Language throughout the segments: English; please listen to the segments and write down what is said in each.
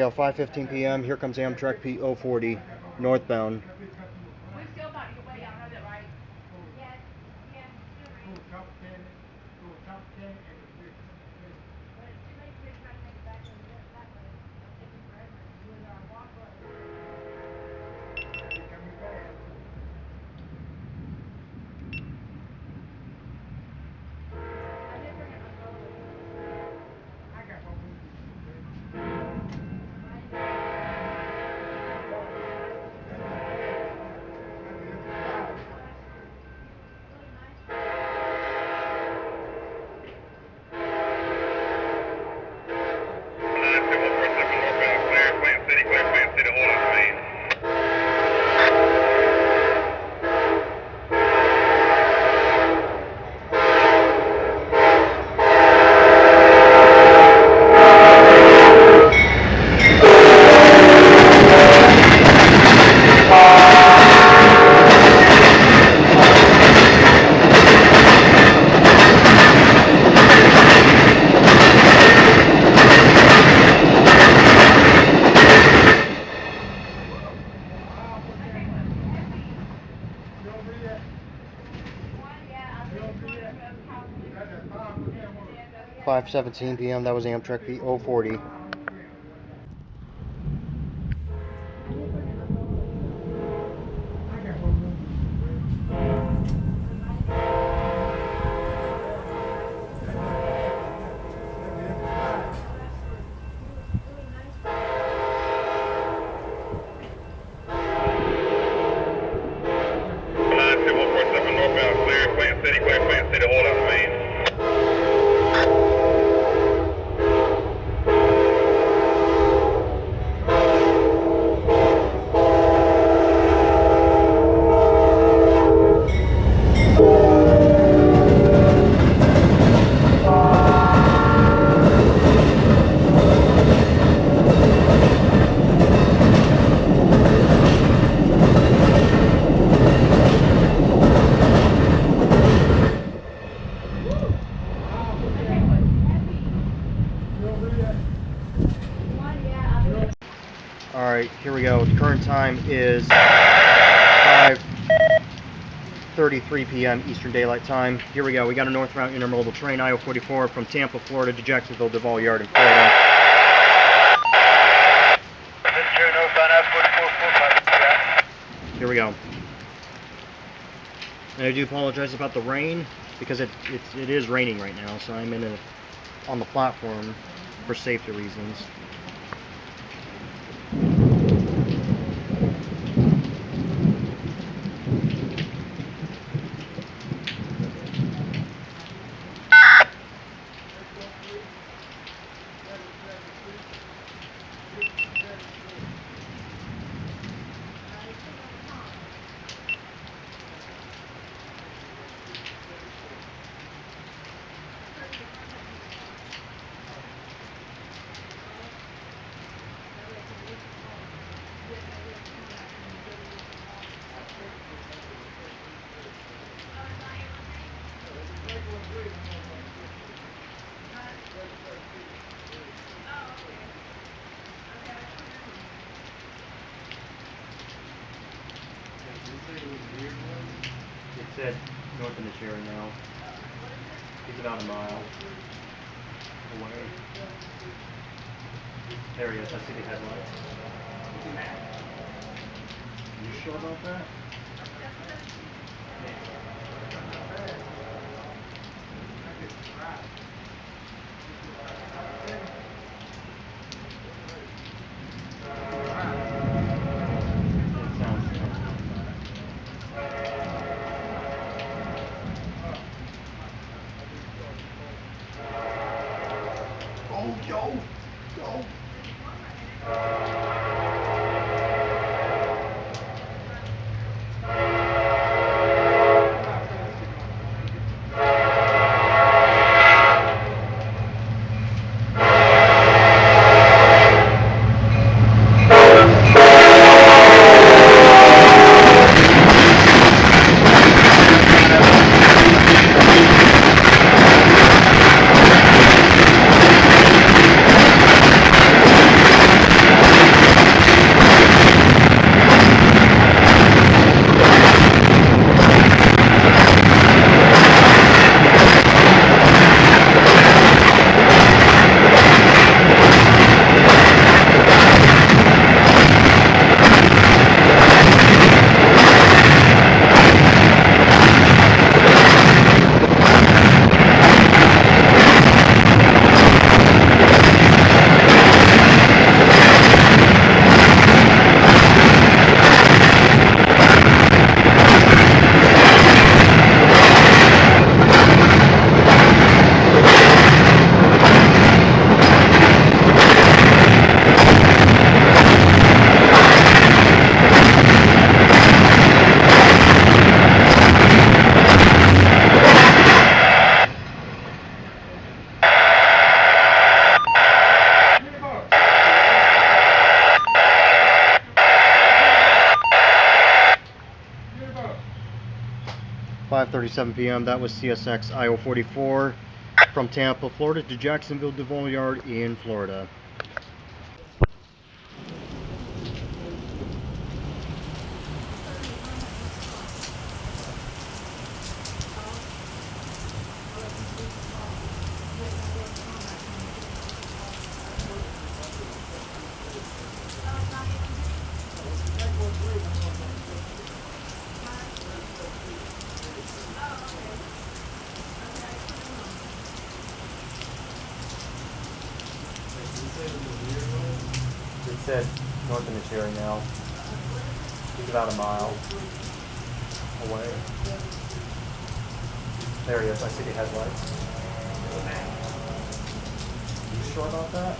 go, 5:15 p.m. Here comes Amtrak P040 northbound. .17 p.m. That was Amtrak P040. Alright, here we go. The current time is 5:33 p.m. Eastern Daylight Time. Here we go. We got a northbound intermodal train, I-44, from Tampa, Florida to Jacksonville, Duval Yard in Florida. Here we go. And I do apologize about the rain, because it is raining right now, so I'm on the platform for safety reasons. It's at north of the area now. It's about a mile away. There he is. I see the headlights. You sure about that? 5:37 p.m. That was CSX IO44 from Tampa, Florida to Jacksonville Devol Yard in Florida. It said north of Missouri now. He's about a mile away. There he is. I see the headlights. You sure about that?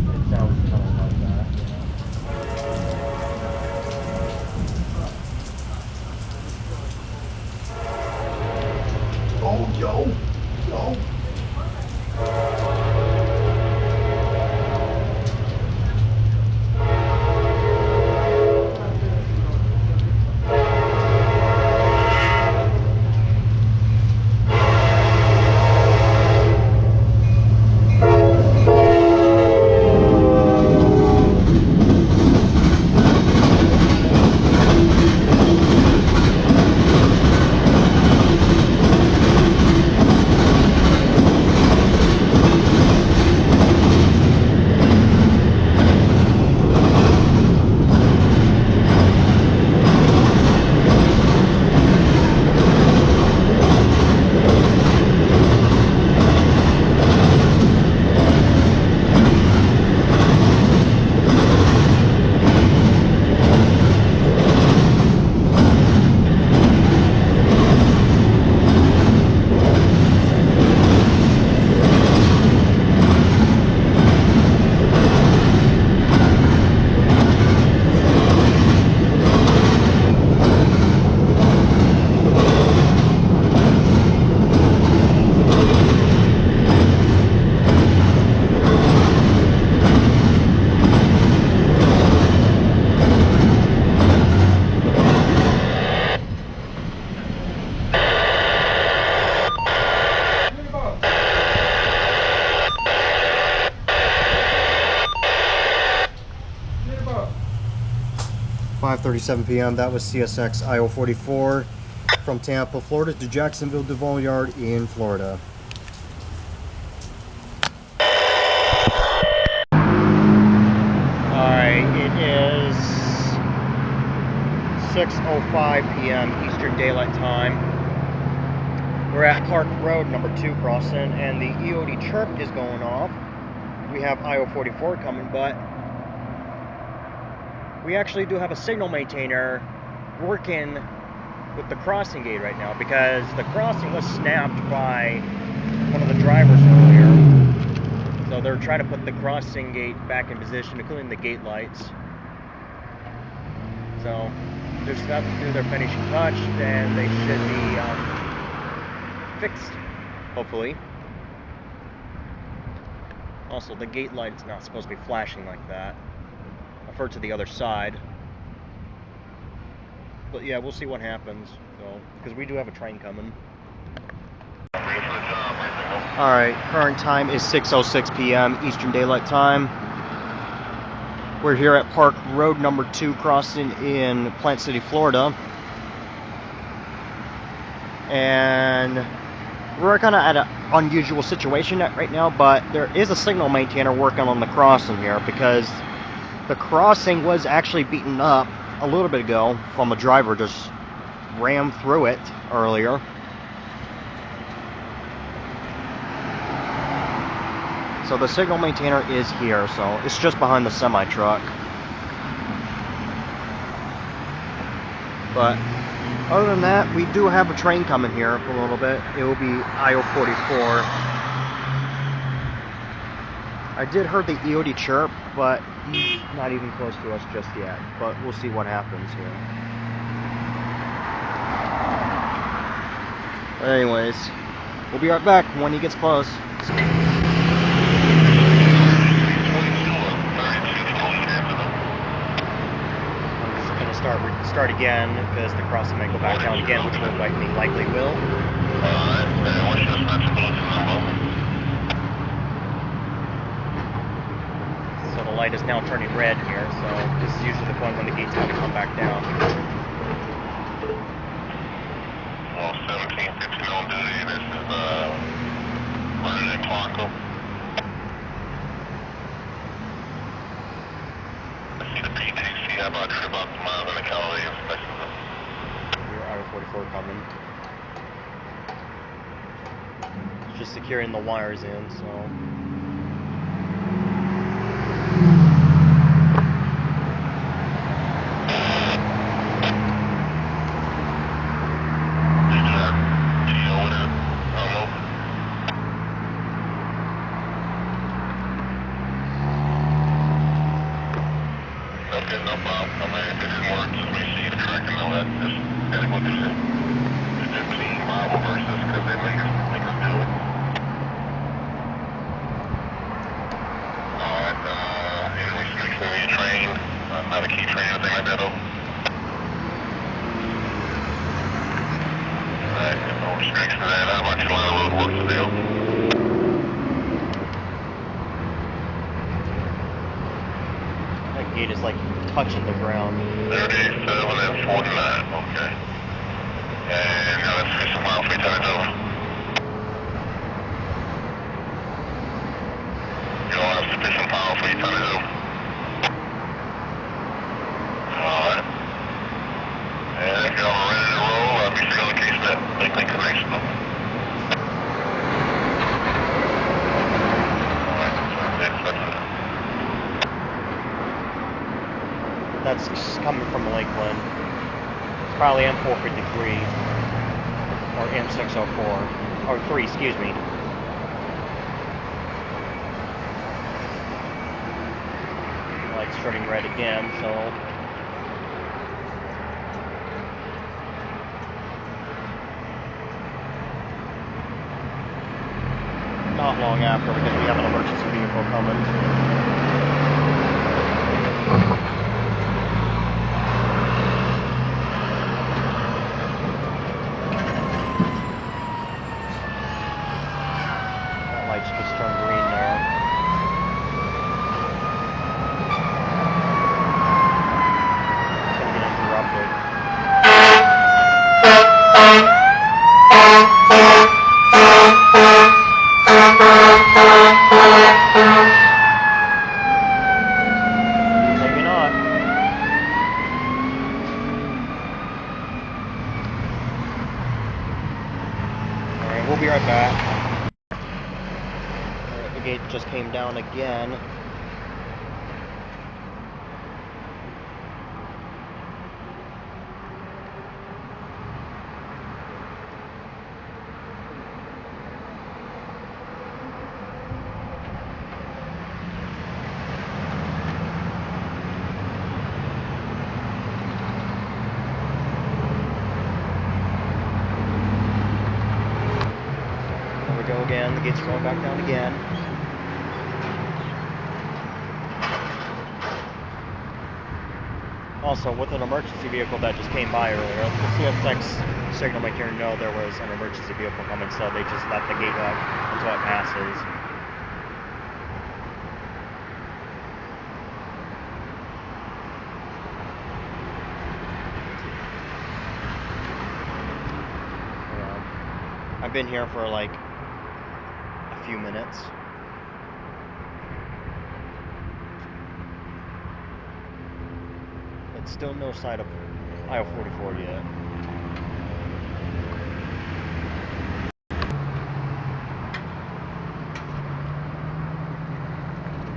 It sounds kind of like that. Oh, yo! 5:37 p.m. That was CSX IO44 from Tampa, Florida to Jacksonville Devol Yard in Florida. Alright, it is 6:05 p.m. Eastern Daylight Time. We're at Park Road, number 2 crossing, and the EOD chirp is going off. We have IO44 coming, but we actually do have a signal maintainer working with the crossing gate right now, because the crossing was snapped by one of the drivers earlier. So they're trying to put the crossing gate back in position, including the gate lights. So they're just about to do their finishing touch, and they should be fixed, hopefully. Also, the gate light's not supposed to be flashing like that. I've heard to the other side. But yeah, we'll see what happens, so, because we do have a train coming. Alright, current time is 6:06 p.m. Eastern Daylight Time. We're here at Park Road number 2 crossing in Plant City, Florida. And we're kind of at an unusual situation right now, but there is a signal maintainer working on the crossing here, because the crossing was actually beaten up a little bit ago from a driver just rammed through it earlier. So the signal maintainer is here, so it's just behind the semi-truck. But other than that, we do have a train coming here for a little bit. It will be IO44. I did hear the EOD chirp, but he's not even close to us just yet. But we'll see what happens here. But anyways, We'll be right back when he gets close. Start again because the crossing might go back down again, which will likely will. So the light is now turning red here, so this is usually the point when the gate's going to come back down. Well, 1715 on duty, this is running in Clarko. I see the PTC, how about trip out to miles in the Cali inspection. Your I-44 coming. It's just securing the wires in, so... Okay, no problem. I mean, if this works, we see the track and all that. Just gotta go through the 15 Bible verses because they make us do it. Alright, any restriction on your train? Not a key train or anything like that, though? Alright, no restriction on that. How about your line of road works still? That gate is like touching the ground. 37 and 49, okay. And now that's 50 miles, 3 times over. You don't have sufficient power for you turn it over. Alright. And if y'all are ready to roll, I'll be sure to case that link connection up. Alright, that's coming from Lakeland. It's probably M453 or M604 or 3, excuse me. Light's turning red again, so not long after because we have an emergency vehicle coming. Just turned green there. It's gonna get interrupted. Maybe not. Alright, we'll be right back. The gate just came down again. There we go again. The gate's going back down again. Also, with an emergency vehicle that just came by earlier, the CSX signal might here know there was an emergency vehicle coming, so they just left the gate up until it passes. Yeah. I've been here for like a few minutes. But still no sight of I-44 yet.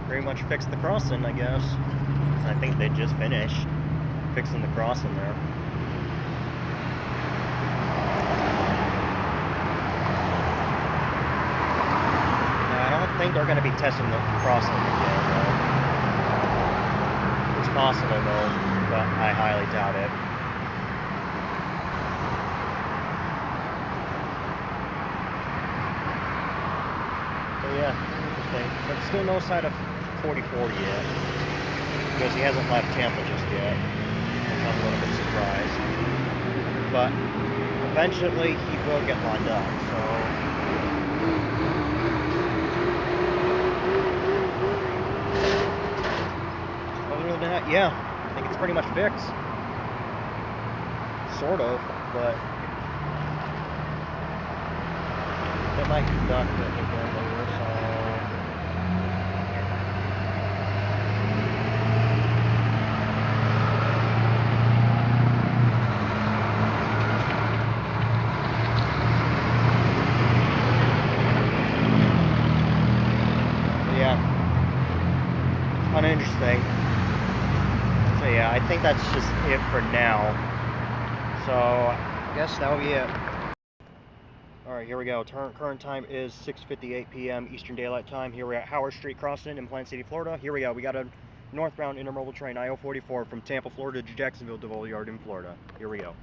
Pretty much fixed the crossing, I guess. I think they just finished fixing the crossing there. Now, I don't think they're going to be testing the crossing again, though. It's possible, though, but I highly doubt it. Okay, but still no sign of 44 yet, because he hasn't left Tampa just yet, which I'm a little bit surprised. But eventually he will get lined up, so... Other than that, yeah, I think it's pretty much fixed. Sort of, but... It might conduct it again later, so... Kind of interesting. So yeah, I think that's just it for now. So I guess that'll be it. Alright, here we go. Current time is 6:58 p.m. Eastern Daylight Time. Here we're at Howard Street Crossing in Plant City, Florida. Here we go. We got a northbound intermodal train, I-044, from Tampa, Florida to Jacksonville, Deville Yard in Florida. Here we go.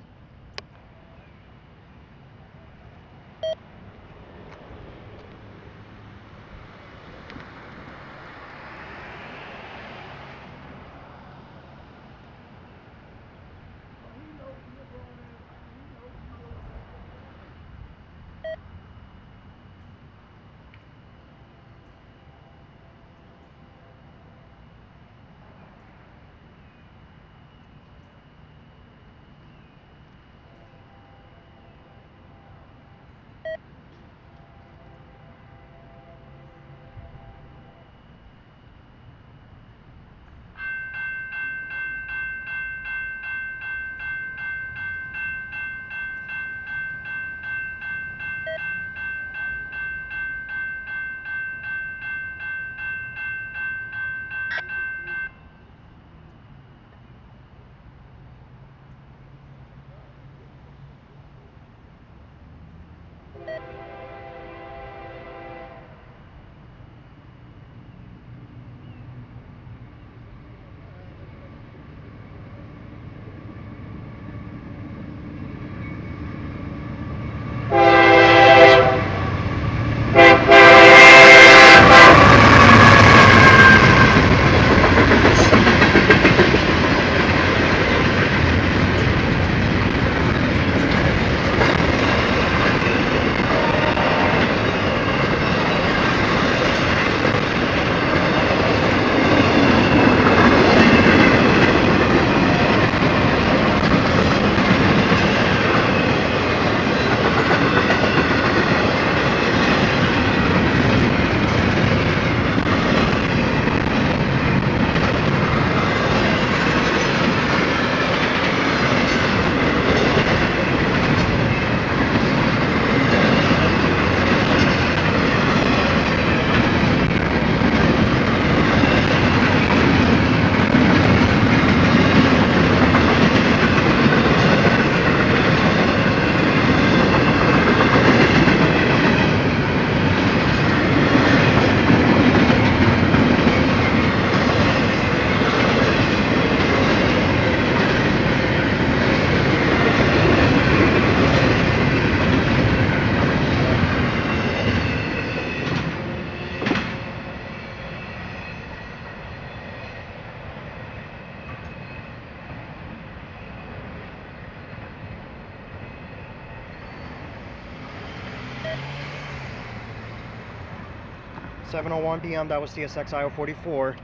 .7:01 p.m. That was CSX I-044.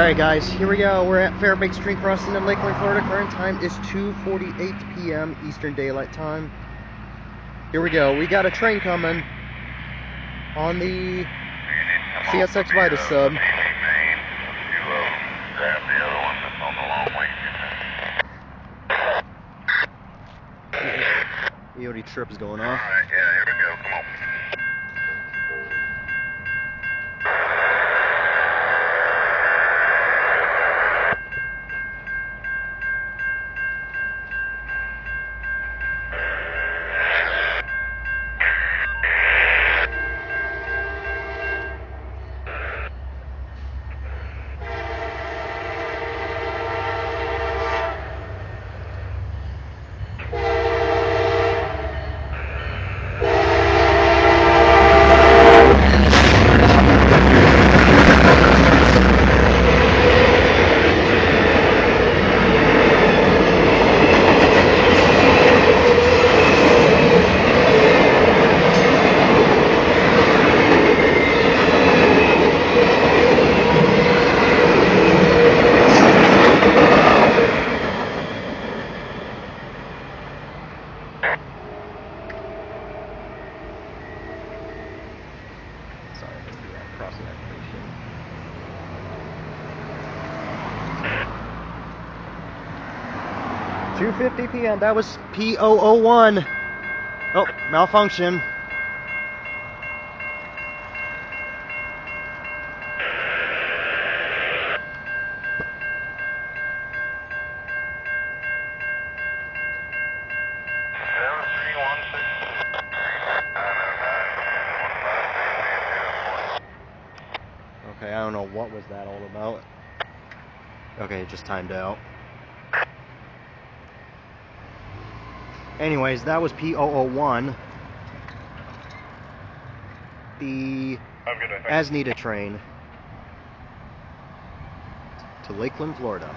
Alright guys, here we go. We're at Fairbanks Street Crossing in Lakeland, Florida. Current time is 2:48 p.m. Eastern Daylight Time. Here we go. We got a train coming on the CSX Vitus sub. EOD trip is going off. Alright, yeah, here we go. Come on. Sorry, I'm going to do that crossing activation. .2:50 p.m. That was P001. Oh, malfunction. Okay, I don't know what was that all about. Okay, it just timed out. Anyways, that was P001. The as needed train to Lakeland, Florida.